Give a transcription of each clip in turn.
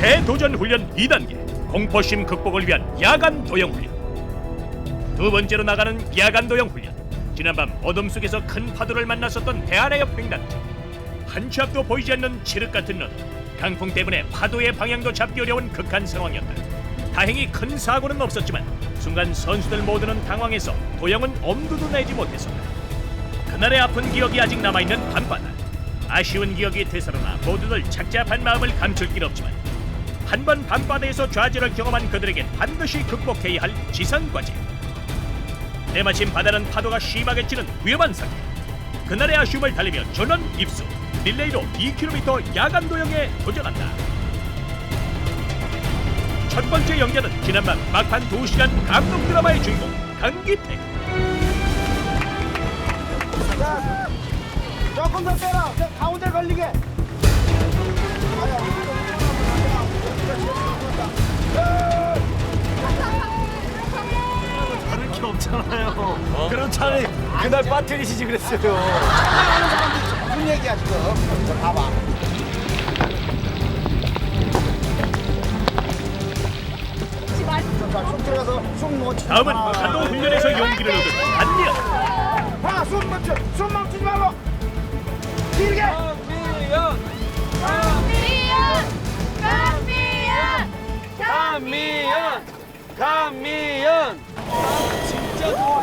대도전 훈련 2단계 공포심 극복을 위한 야간 도영 훈련. 두 번째로 나가는 야간 도영 훈련. 지난밤 어둠 속에서 큰 파도를 만났었던 대한해협 횡단체. 한 치 앞도 보이지 않는 칠흑 같은 너도 강풍 때문에 파도의 방향도 잡기 어려운 극한 상황이었다. 다행히 큰 사고는 없었지만 순간 선수들 모두는 당황해서 도영은 엄두도 내지 못했었다. 그날의 아픈 기억이 아직 남아있는 밤바다. 아쉬운 기억이 되살아나 모두들 착잡한 마음을 감출 길 없지만 한 번 밤바다에서 좌절을 경험한 그들에겐 반드시 극복해야 할 지상과제. 때마침 바다는 파도가 심하게 치는 위험한 상태. 그날의 아쉬움을 달래며 전원 입수. 릴레이로 2km 야간 도영에 도전한다. 첫 번째 영자는 지난밤 막판 2시간 감동 드라마의 주인공 강기태. 자, 조금 더 빼라. 가운데 걸리게. 다를 게 없잖아요. 그럼 차라리 그날 빠뜨리시지 그랬어요. 무슨 얘기야 지금? 봐봐. 자, 숨 들어가서 숨 못 쉬. 다음은 파도 훈련에서 용기를 얻은 안녕. 봐, 숨 멈춰. 숨 멈추지 말고. 길게. 감미연. 진짜 좋아.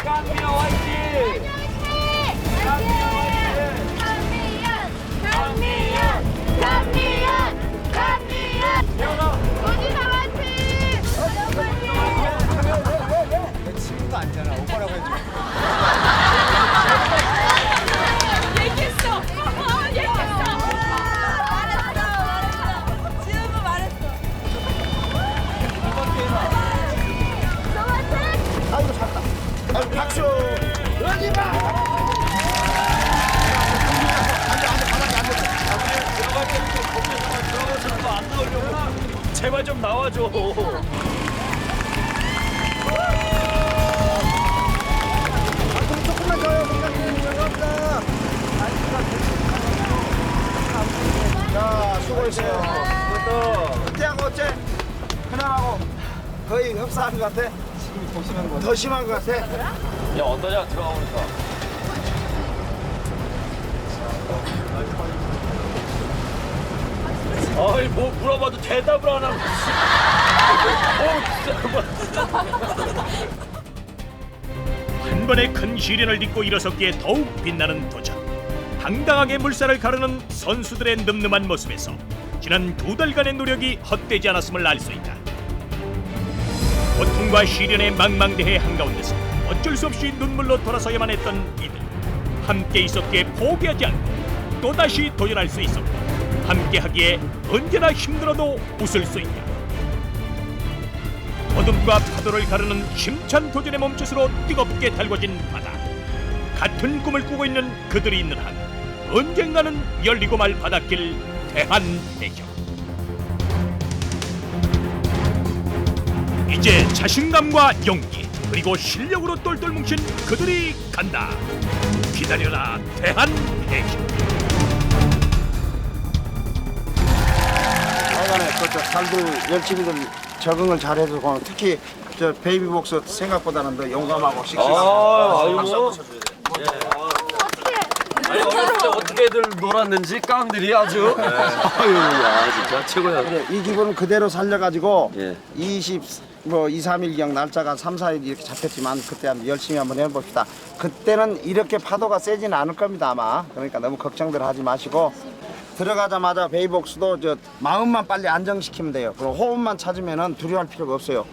감미연 화이팅. 내 친구가 아니잖아. 오빠라고 해줘. 얘기했어. 지금은 말했어. 아이고 잘다. 아이고 박수. 그러지 마. 제발 좀 나와줘. 조금만 더요. 감사합니다. 자, 수고했어요. 그때하고 어째? 그날하고 거의 흡사한 것 같아? 지금 더 심한 것 같아. 더 심한 것 같아? 야 어떠냐 들어가 보니까. 아이 뭐 물어봐도 대답을 안 하고. 한 번의 큰 시련을 딛고 일어섰기에 더욱 빛나는 도전. 당당하게 물살을 가르는 선수들의 늠름한 모습에서 지난 2달간의 노력이 헛되지 않았음을 알 수 있다. 고통과 시련의 망망대해 한가운데서 어쩔 수 없이 눈물로 돌아서야만 했던 이들. 함께 있었기에 포기하지 않고 또다시 도전할 수 있었고 함께하기에 언제나 힘들어도 웃을 수 있다. 어둠과 파도를 가르는 힘찬 도전의 몸짓으로 뜨겁게 달궈진 바다. 같은 꿈을 꾸고 있는 그들이 있는 한 언젠가는 열리고 말 바닷길 대한해협. 이제 자신감과 용기 그리고 실력으로 똘똘 뭉친 그들이 간다. 기다려라 대한해협. 하여간에 그저 잘들 열심히들 적응을 잘해서 특히 저 베이비복스 생각보다는 더 용감하고 씩씩하고. 아니 어렸을 때 어떻게들 놀았는지 깡들이 아주. 아유 야 진짜 최고야. 그래, 이 기분을 그대로 살려가지고 예. 2, 3일경 날짜가 3, 4일 이렇게 잡혔지만 그때 한번 열심히 한번 해봅시다. 그때는 이렇게 파도가 세지는 않을 겁니다 아마. 그러니까 너무 걱정들 하지 마시고 들어가자마자 베이복스도 저 마음만 빨리 안정시키면 돼요. 그리고 호흡만 찾으면은 두려워할 필요가 없어요.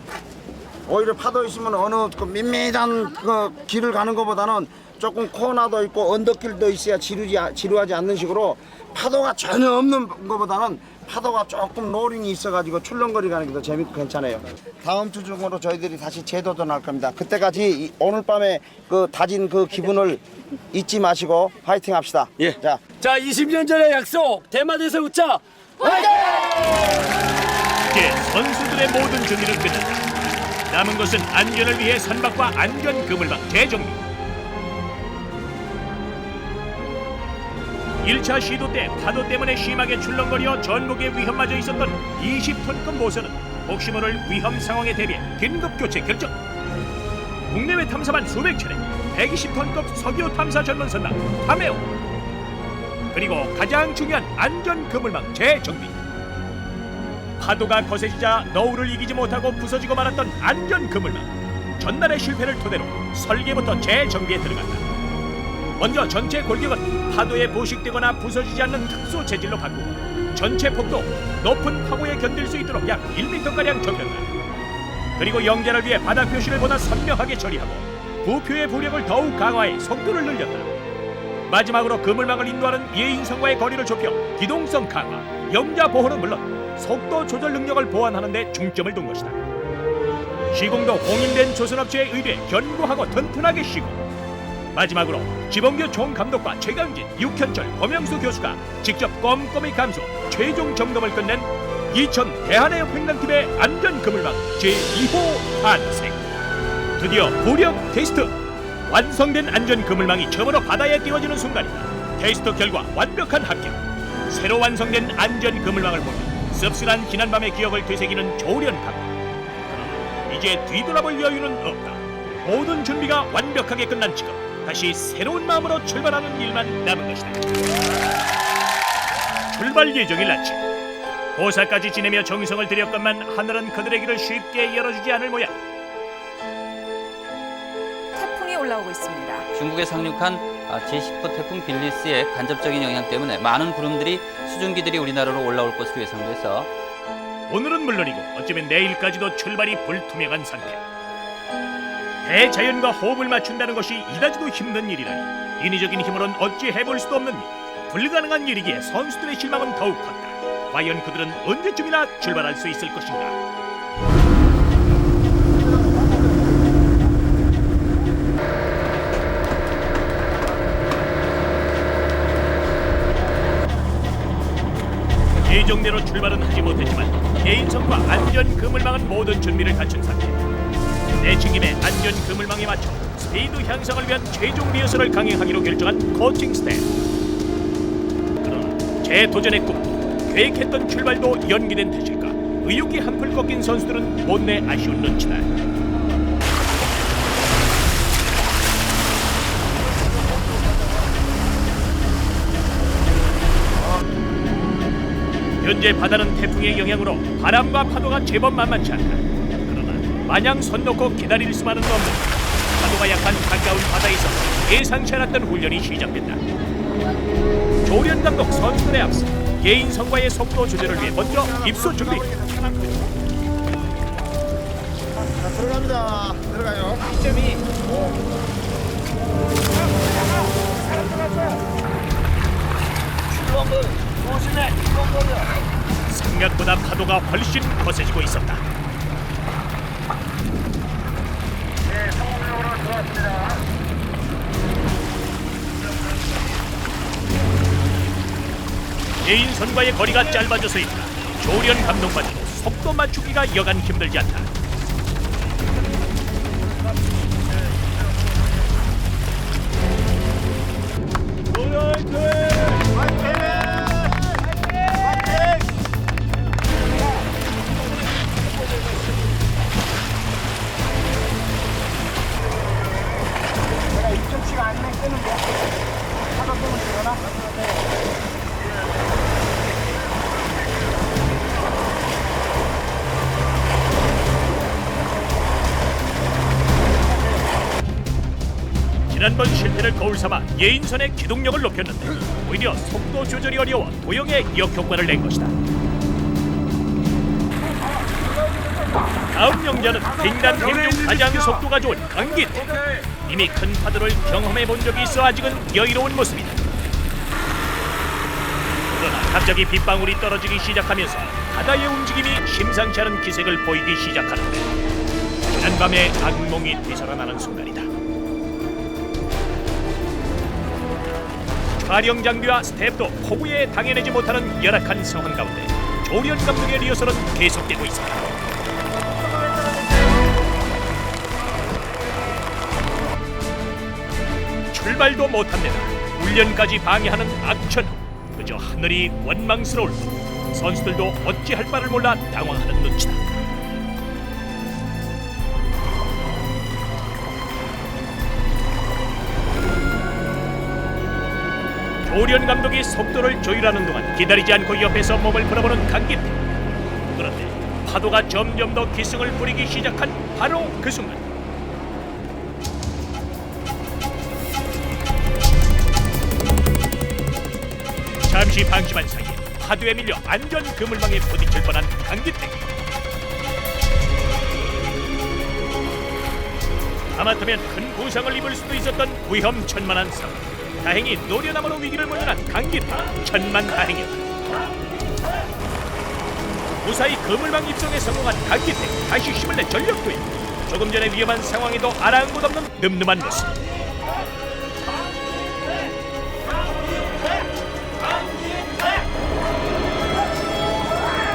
오히려 파도 있으면 어느 그 밋밋한 그 길을 가는 것보다는 조금 코너도 있고 언덕길도 있어야 지루하지 않는 식으로 파도가 전혀 없는 것보다는 파도가 조금 로링이 있어가지고 출렁거리 가는 게 더 재밌고 괜찮아요. 다음 주 중으로 저희들이 다시 재도전할 겁니다. 그때까지 오늘 밤에 그 다진 그 기분을 잊지 마시고 파이팅 합시다. 예. 자, 20년 전의 약속 대마대에서 웃자. 이제 선수들의 모든 준비는 끝났다. 남은 것은 안전을 위해 선박과 안전 그물망 재정비. 1차 시도 때 파도 때문에 심하게 출렁거려 전복의 위험마저 있었던 20톤급 모선은 혹시모를 위험 상황에 대비해 긴급 교체 결정. 국내외 탐사만 수백 차례 120톤급 석유 탐사 전문 선박 탐해오. 그리고 가장 중요한 안전 그물망 재정비. 파도가 거세지자 너울을 이기지 못하고 부서지고 말았던 안전 그물망. 전날의 실패를 토대로 설계부터 재정비에 들어간다. 먼저 전체 골격은 파도에 부식되거나 부서지지 않는 특수 재질로 바꾸고 전체 폭도 높은 파고에 견딜 수 있도록 약 1m가량 좁혔다. 그리고 영자를 위해 바닥 표시를 보다 선명하게 처리하고 부표의 부력을 더욱 강화해 속도를 늘렸다. 마지막으로 그물망을 인도하는 예인선과의 거리를 좁혀 기동성 강화, 영자 보호는 물론 속도 조절 능력을 보완하는 데 중점을 둔 것이다. 시공도 공인된 조선업체에 의뢰 견고하고 튼튼하게 시공. 마지막으로 지범규 총감독과 최강진, 육현철, 범영수 교수가 직접 꼼꼼히 감수, 최종 점검을 끝낸 2000 대한해협 횡단팀의 안전 그물망 제2호 탄생. 드디어 부력 테스트! 완성된 안전 그물망이 처음으로 바다에 띄워지는 순간이다. 테스트 결과 완벽한 합격. 새로 완성된 안전 그물망을 보며 씁쓸한 지난밤의 기억을 되새기는 조련 감독. 그러나 이제 뒤돌아볼 여유는 없다. 모든 준비가 완벽하게 끝난 지금 다시 새로운 마음으로 출발하는 일만 남은 것이다. 출발 예정일 아침, 고사까지 지내며 정성을 들였건만 하늘은 그들의 길을 쉽게 열어주지 않을 모양. 태풍이 올라오고 있습니다. 중국에 상륙한 제10호 태풍 빌리스의 간접적인 영향 때문에 많은 구름들이 수증기들이 우리나라로 올라올 것으로 예상돼서 오늘은 물론이고 어쩌면 내일까지도 출발이 불투명한 상태. 대자연과 호흡을 맞춘다는 것이 이다지도 힘든 일이라니 인위적인 힘으로는 어찌 해볼 수도 없는 일. 불가능한 일이기에 선수들의 실망은 더욱 컸다. 과연 그들은 언제쯤이나 출발할 수 있을 것인가. 예정대로 출발은 하지 못했지만 예인선과 안전 그물망은 모든 준비를 갖춘 상태. 내친김에 안전 그물망에 맞춰 스피드 향상을 위한 최종 리허설을 강행하기로 결정한 코칭 스텝. 그러나 재도전의 꿈, 계획했던 출발도 연기된 탓일까 의욕이 한풀 꺾인 선수들은 못내 아쉬운 눈치다. 현재 바다는 태풍의 영향으로 바람과 파도가 제법 만만치 않다. 그러나 마냥 손 놓고 기다릴 수만은 없는 파도가 약한 가까운 바다에서 예상치 않았던 훈련이 시작된다. 조련 감독 선수들의 앞서 예인선과의 속도 조절을 위해 먼저 입수 준비. 자, 들어갑니다. 들어가요. 2.2. 생각보다 파도가 훨씬 거세지고 있었다. 네, 성공적으로 들어왔습니다. 예인선과의 거리가 짧아져서이다. 조련 감독만으로 속도 맞추기가 여간 힘들지 않다. 지난번 실패를 거울 삼아 예인선의 기동력을 높였는데 오히려 속도 조절이 어려워 도영의 역효과를 낸 것이다. 다음 영자는 횡단팀 중 가장 속도가 좋은 강기태. 이미 큰 파도를 경험해 본 적이 있어 아직은 여유로운 모습이다. 그러나 갑자기 빗방울이 떨어지기 시작하면서 바다의 움직임이 심상치 않은 기색을 보이기 시작하는데 지난밤의 악몽이 되살아나는 순간이다. 촬영 장비와 스텝도 폭우에 당해내지 못하는 열악한 상황 가운데 조련 감독의 리허설은 계속되고 있습니다. 출발도 못한 데다 훈련까지 방해하는 악천후. 그저 하늘이 원망스러울 뿐 선수들도 어찌할 바를 몰라 당황하는 눈치다. 조련 감독이 속도를 조율하는 동안 기다리지 않고 옆에서 몸을 풀어보는 강기태. 그런데 파도가 점점 더 기승을 부리기 시작한 바로 그 순간 잠시 방심한 사이에 파도에 밀려 안전 그물망에 부딪힐 뻔한 강기태. 하마터면 큰 부상을 입을 수도 있었던 위험천만한 상황. 다행히 노련함으로 위기를 모면한 강기태. 천만다행이었다. 무사히 그물망 입성에 성공한 강기태. 다시 힘을 내 전력 투입. 조금 전에 위험한 상황에도 아랑곳 없는 늠름한 모습.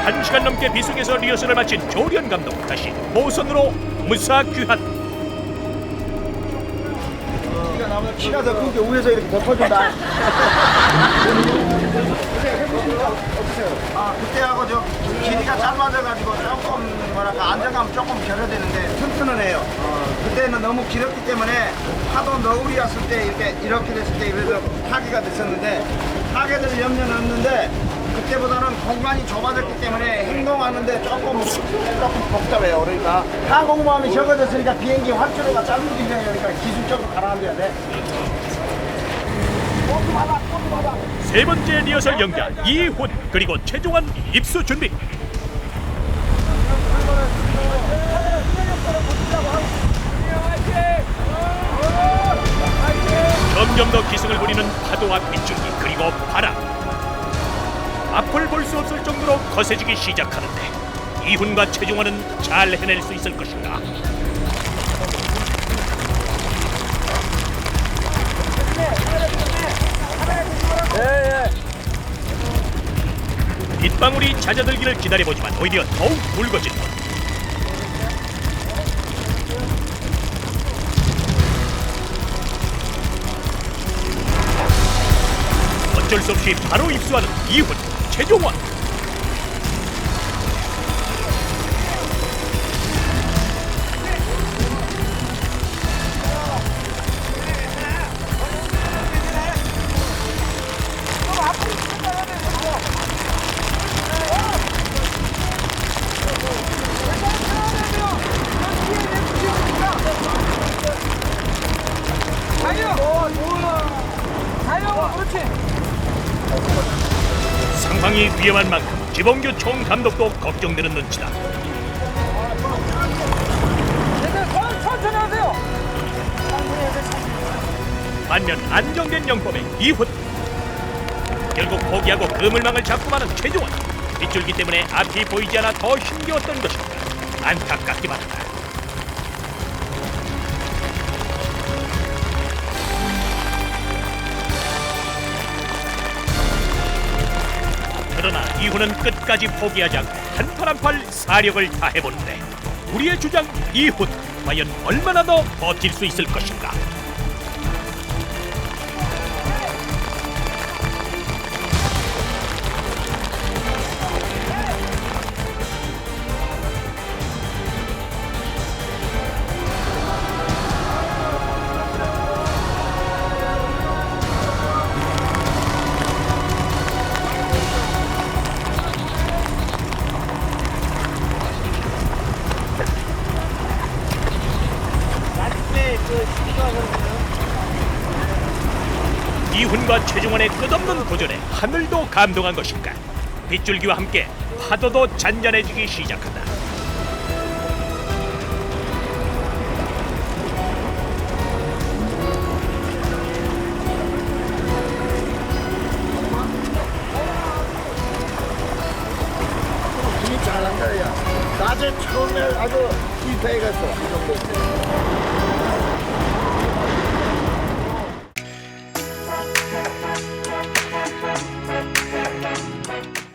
한 시간 넘게 빗속에서 리허설을 마친 조련 감독. 다시 모선으로 무사귀환. 키가 더 큰 게 위에서 이렇게 덮어준다. 그때하고 저 길이가 짧아져가지고 조금 뭐랄까 안정감 조금 결여되는데 튼튼은 해요. 그때는 너무 길었기 때문에 파도 너울이 왔을 때 이렇게 됐을 때 그래서 파괴가 됐었는데 파괴될 염려는 없는데 그때보다는 공간이 좁아졌기 때문에 행동하는데 조금 복잡해요. 그러니까 항공모함이 적어졌으니까 비행기 활주로가 짧은 길이니까 기술적으로 가라앉아야 돼. 세 번째 리허설 연기한 이훈 그리고 최종원 입수 준비. 점점 더 기승을 부리는 파도와 빗줄기 그리고 바람. 앞을 볼 수 없을 정도로 거세지기 시작하는데 이훈과 최종원은 잘 해낼 수 있을 것인가? 빗방울이 잦아들기를 기다려보지만 오히려 더욱 묽어진 것. 어쩔 수 없이 바로 입수하는 이훈, 최종원. 상황이 위험한 만큼 지범규 총감독도 걱정되는 눈치다. 반면 안정된 영법의 이훈. 결국 포기하고 그물망을 잡고 마는 최종원. 빗줄기 때문에 앞이 보이지 않아 더 힘겨웠던 것입니다. 안타깝기만 하다. 그러나 이훈은 끝까지 포기하지 않고 한 팔 한 팔 사력을 다해보는데 우리의 주장 이훈 과연 얼마나 더 버틸 수 있을 것인가? 이훈과 최종원의 끝없는 도전에 하늘도 감동한 것인가. 빗줄기와 함께 파도도 잔잔해지기 시작한다. 힘이 잘난 거야. 낮에 처음에 아주 이 배가 있어. 이 정도.